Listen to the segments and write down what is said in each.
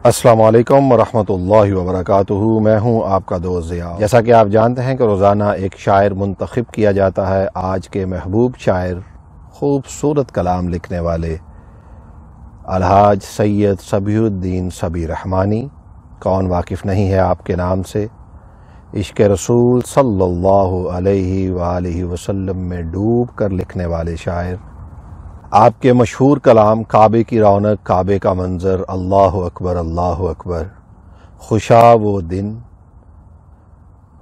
السلام علیکم ورحمۃ اللہ وبرکاتہ۔ میں ہوں آپ کا دوست ضیاء۔ جیسا کہ آپ جانتے ہیں کہ روزانہ ایک شاعر منتخب کیا جاتا ہے۔ آج کے محبوب شاعر، خوبصورت کلام لکھنے والے الحاج سید صبیح الدین صبیح رحمانی، کون واقف نہیں ہے آپ کے نام سے؟ عشق رسول صلی اللہ علیہ وآلہ وسلم میں ڈوب کر لکھنے والے شاعر، آپ کے مشہور کلام کعبے کی رونق، کعبے کا منظر، اللہ اکبر اللہ اکبر، خوشا وہ دن،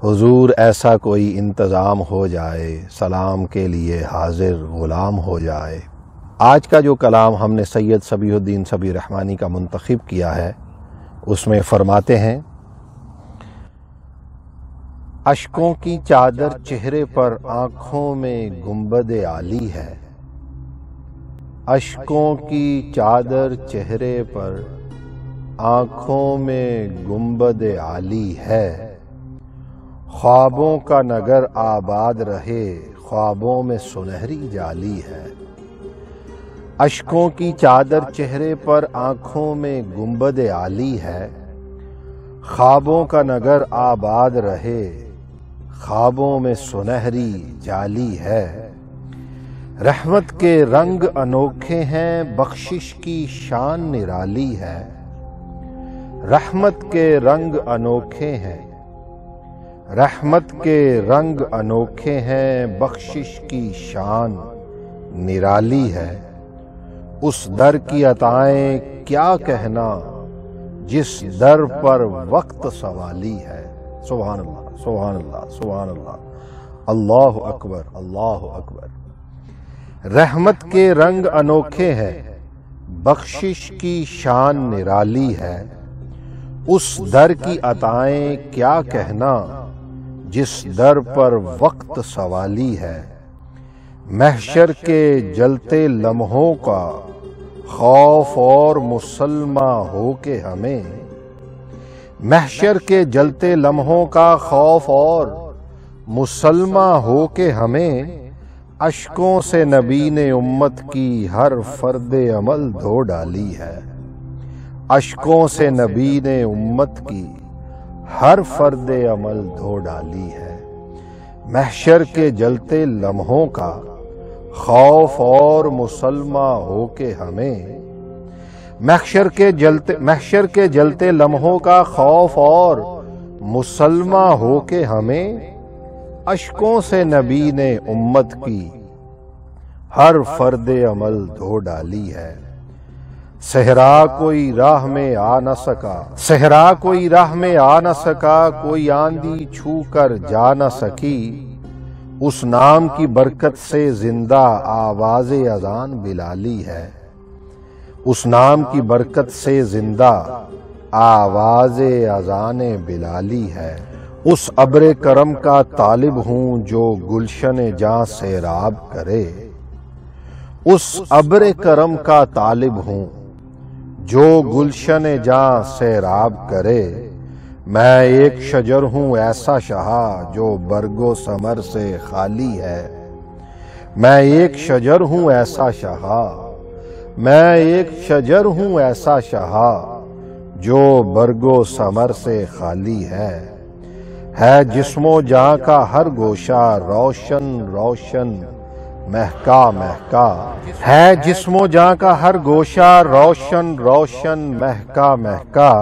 حضور ایسا کوئی انتظام ہو جائے، سلام کے لیے حاضر غلام ہو جائے۔ آج کا جو کلام ہم نے سید صبیح الدین صبیح رحمانی کا منتخب کیا ہے، اس میں فرماتے ہیں: اشکوں کی چادر چہرے پر، آنکھوں میں گنبد عالی ہے۔ اشکوں کی چادر چہرے پر، آنکھوں میں گنبد عالی ہے۔ خوابوں کا نگر آباد رہے، خوابوں میں سنہری جالی ہے۔ اشکوں کی چادر چہرے پر، آنکھوں میں گنبد عالی ہے۔ خوابوں کا نگر آباد رہے، خوابوں میں سنہری جالی ہے۔ رحمت کے رنگ انوکھے ہیں، بخشش کی شان نرالی ہے۔ رحمت کے رنگ انوکھے ہیں، رحمت کے رنگ انوکھے ہیں، بخشش کی شان نرالی ہے۔ اس در کی عطائیں کیا کہنا، جس در پر وقت سوالی ہے۔ سبحان اللہ سبحان اللہ سبحان اللہ، اللہ اکبر اللہ اکبر۔ رحمت کے رنگ انوکھے ہیں، بخشش کی شان نرالی ہے۔ اس در کی عطائیں کیا کہنا، جس در پر وقت سوالی ہے۔ محشر کے جلتے لمحوں کا خوف اور مسلمہ ہو کے ہمیں، محشر کے جلتے لمحوں کا خوف اور مسلمہ ہو کے ہمیں، اشکوں سے نبی نے امت کی ہر فرد عمل دھو ڈالی ہے۔ اشکوں سے نبی نے امت کی ہر فرد عمل دھو ڈالی ہے۔ محشر کے جلتے لمحوں کا خوف اور مسلمہ ہو کے ہمیں، محشر کے جلتے لمحوں کا خوف اور مسلمہ ہو کے ہمیں، اشکوں سے نبی نے امت کی ہر فرد عمل دھو ڈالی ہے۔ صحرا کوئی راہ میں آ نہ سکا، صحرا کوئی راہ میں آ نہ سکا، کوئی آندھی چھو کر جا نہ سکی، اس نام کی برکت سے زندہ آواز اذان بلالی ہے۔ اس نام کی برکت سے زندہ آواز اذان بلالی ہے۔ اس ابر کرم کا طالب ہوں جو گلشن جاں سیراب کرے۔ اس ابر کرم کا طالب ہوں جو گلشن جاں سیراب کرے۔ میں ایک شجر ہوں ایسا شہا جو برگ و ثمر سے خالی ہے۔ میں ایک شجر ہوں ایسا شہا، میں ایک شجر ہوں ایسا شہا جو برگ و ثمر سے خالی ہے۔ جسم و جاں کا ہر گوشہ روشن روشن مہکا مہکا، ہے جسم و جاں کا ہر گوشہ روشن روشن مہکا مہکا۔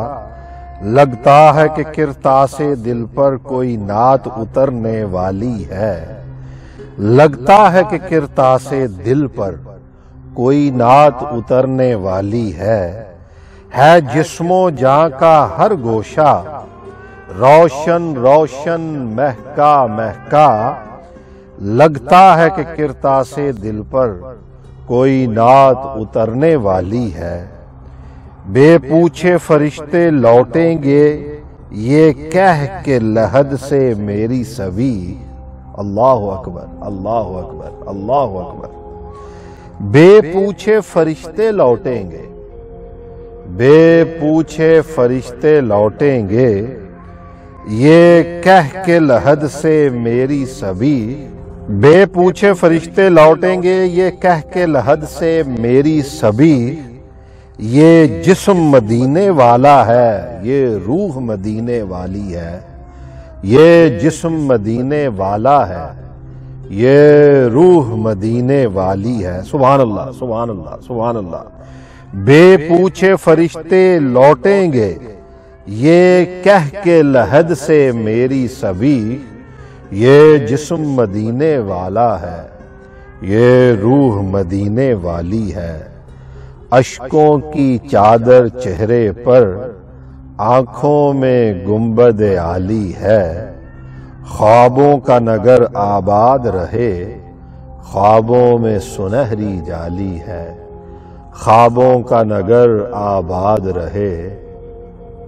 لگتا ہے کہ کرتاس دل پر کوئی نعت اترنے والی ہے۔ لگتا ہے کہ کرتاس دل پر کوئی نعت اترنے والی ہے۔ جسم و جاں کا ہر گوشہ روشن روشن مہکا مہکا۔ لگتا ہے کہ کرتاس دل پر کوئی نعت اترنے والی ہے۔ بے پوچھے فرشتے لوٹیں گے یہ کہہ کے لحد سے میری سبی۔ اللہ اکبر اللہ اکبر اللہ اکبر۔ بے پوچھے فرشتے لوٹیں گے، بے پوچھے فرشتے لوٹیں گے یہ کہہ کے لحد سے میری سبی۔ بے پوچھے فرشتے لوٹیں گے یہ کہہ کے لحد سے میری سبی۔ یہ جسم مدینے والا ہے، یہ روح مدینے والی ہے، یہ جسم مدینے والا ہے، یہ روح مدینے والی ہے۔ سبحان اللہ، سبحان اللہ، سبحان اللہ۔ بے پوچھے فرشتے لوٹیں گے یہ کہہ کے لحد سے میری سبھی، یہ جسم مدینے والا ہے، یہ روح مدینے والی ہے۔ اشکوں کی چادر چہرے پر، آنکھوں میں گنبد عالی ہے، خوابوں کا نگر آباد رہے، خوابوں میں سنہری جالی ہے، خوابوں کا نگر آباد رہے۔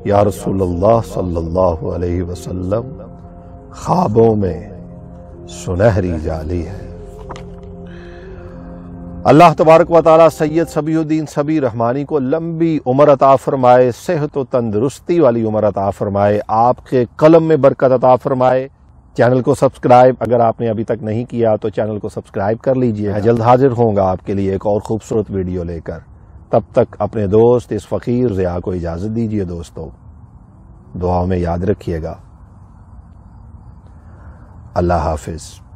یا رسول اللہ صلی اللہ علیہ وسلم، خوابوں میں سنہری جالی ہے۔ اللہ تبارک و تعالی سید صبیح الدین صبیح رحمانی کو لمبی عمر عطا فرمائے، صحت و تندرستی والی عمر عطا فرمائے، آپ کے قلم میں برکت عطا فرمائے۔ چینل کو سبسکرائب اگر آپ نے ابھی تک نہیں کیا تو چینل کو سبسکرائب کر لیجئے۔ جلد حاضر ہوں گا آپ کے لیے ایک اور خوبصورت ویڈیو لے کر۔ تب تک اپنے دوست اس فقیر ضیاء کو اجازت دیجئے۔ دوستو دعاؤں میں یاد رکھیے گا۔ اللہ حافظ۔